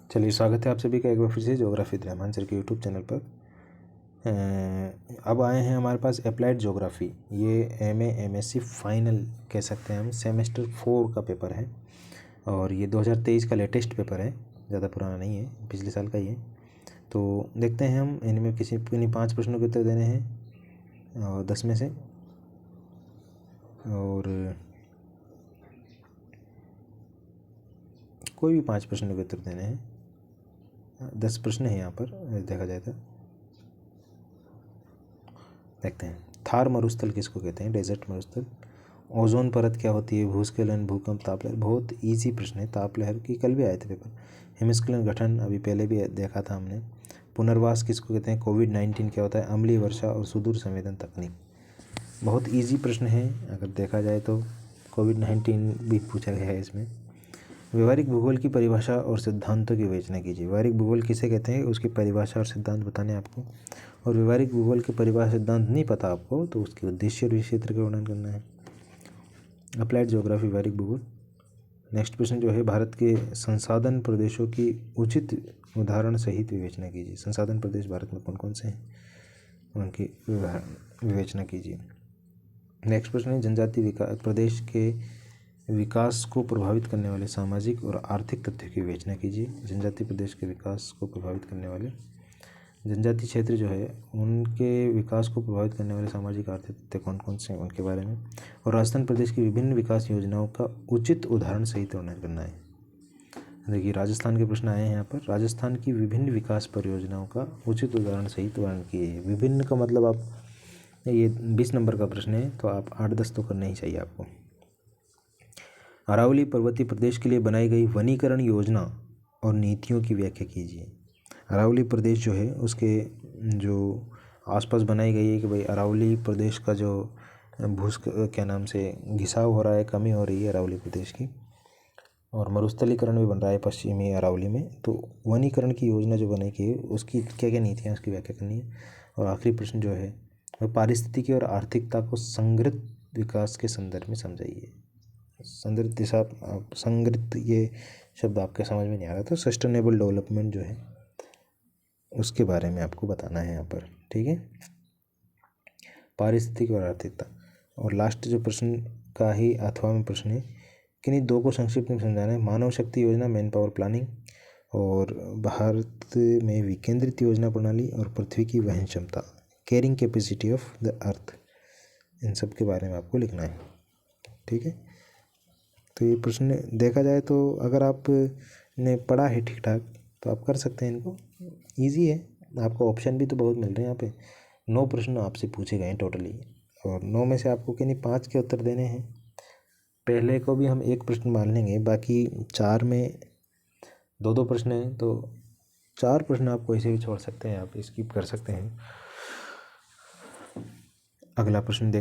चलिए, स्वागत है आप सभी का एक बार फिर से ज्योग्राफी रहमान सर के यूट्यूब चैनल पर। अब आए हैं हमारे पास अप्लाइड ज्योग्राफी। ये MA MSc फाइनल कह सकते हैं हम, सेमेस्टर 4 का पेपर है और ये 2023 का लेटेस्ट पेपर है, ज़्यादा पुराना नहीं है, पिछले साल का ही है। तो देखते हैं हम इनमें किन्हीं 5 प्रश्नों के उत्तर देने हैं और 10 में से, और कोई भी 5 प्रश्नों के उत्तर देने हैं। 10 प्रश्न हैं यहाँ पर देखा जाए तो। देखते हैं, थार मरुस्थल किसको कहते हैं? डेजर्ट मरुस्थल। ओजोन परत क्या होती है? भूस्खलन, भूकंप, तापलहर। बहुत इजी प्रश्न है। तापलहर की कल भी आए थे पेपर। हिमस्खलन गठन अभी पहले भी देखा था हमने। पुनर्वास किसको कहते हैं? कोविड-19 क्या होता है? अम्लीय वर्षा और सुदूर संवेदन तकनीक। बहुत इजी प्रश्न है अगर देखा जाए तो। कोविड-19 भी पूछा गया है इसमें। व्यवहारिक भूगोल की परिभाषा और सिद्धांतों की विवेचना कीजिए। व्यवहारिक भूगोल किसे कहते हैं, उसकी परिभाषा और सिद्धांत बताने आपको। और व्यवहारिक भूगोल की परिभाषा सिद्धांत नहीं पता आपको तो उसके उद्देश्य और क्षेत्र का वर्णन करना है। अप्लाइड ज्योग्राफी, व्यवहारिक भूगोल। नेक्स्ट प्रश्न जो है, भारत के संसाधन प्रदेशों की उचित उदाहरण सहित विवेचना कीजिए। संसाधन प्रदेश भारत में कौन कौन से हैं, उनकी विवेचना कीजिए। नेक्स्ट प्रश्न है, जनजाति विकास प्रदेश के विकास को प्रभावित करने वाले सामाजिक और आर्थिक तथ्यों की विवेचना कीजिए। जनजाति प्रदेश के विकास को प्रभावित करने वाले जनजाति क्षेत्र जो है उनके विकास को प्रभावित करने वाले सामाजिक आर्थिक तथ्य कौन कौन से हैं, उनके बारे में। और राजस्थान प्रदेश की विभिन्न विकास योजनाओं का उचित उदाहरण सहित वर्णन करना है। देखिए, राजस्थान के प्रश्न आए हैं यहाँ पर। राजस्थान की विभिन्न विकास परियोजनाओं का उचित उदाहरण सहित वर्णन किए। विभिन्न का मतलब आप, ये 20 नंबर का प्रश्न है तो आप 8-10 तो करना ही चाहिए आपको। अरावली पर्वतीय प्रदेश के लिए बनाई गई वनीकरण योजना और नीतियों की व्याख्या कीजिए। अरावली प्रदेश जो है उसके जो आसपास बनाई गई है कि भाई अरावली प्रदेश का जो क्या नाम से घिसाव हो रहा है, कमी हो रही है अरावली प्रदेश की, और मरुस्थलीकरण भी बन रहा है पश्चिमी अरावली में। तो वनीकरण की योजना जो बनाई गई है उसकी क्या क्या नीतियाँ, उसकी व्याख्या करनी है। और आखिरी प्रश्न जो है वह पारिस्थितिकी और आर्थिकता को संगृत विकास के संदर्भ में समझाइए। संगृत दिशा, संगृत ये शब्द आपके समझ में नहीं आ रहा तो सस्टेनेबल डेवलपमेंट जो है उसके बारे में आपको बताना है यहाँ पर, ठीक है। पारिस्थितिकी और आर्थिकता। और लास्ट जो प्रश्न का ही 8वां में प्रश्न है, किन्हीं 2 को संक्षिप्त में समझाना है। मानव शक्ति योजना, मैन पावर प्लानिंग, और भारत में विकेंद्रित योजना प्रणाली, और पृथ्वी की वहन क्षमता, carrying capacity of the earth. इन सब के बारे में आपको लिखना है, ठीक है। तो ये प्रश्न देखा जाए तो अगर आपने पढ़ा है ठीक ठाक तो आप कर सकते हैं इनको। इजी है, आपको ऑप्शन भी तो बहुत मिल रहे हैं यहाँ पे। 9 प्रश्न आपसे पूछे गए हैं टोटली, और 9 में से आपको किन्हीं 5 के उत्तर देने हैं। पहले को भी हम 1 प्रश्न मान लेंगे, बाकी 4 में 2-2 प्रश्न हैं, तो 4 प्रश्न आपको ऐसे भी छोड़ सकते हैं, आप स्किप कर सकते हैं। अगला प्रश्न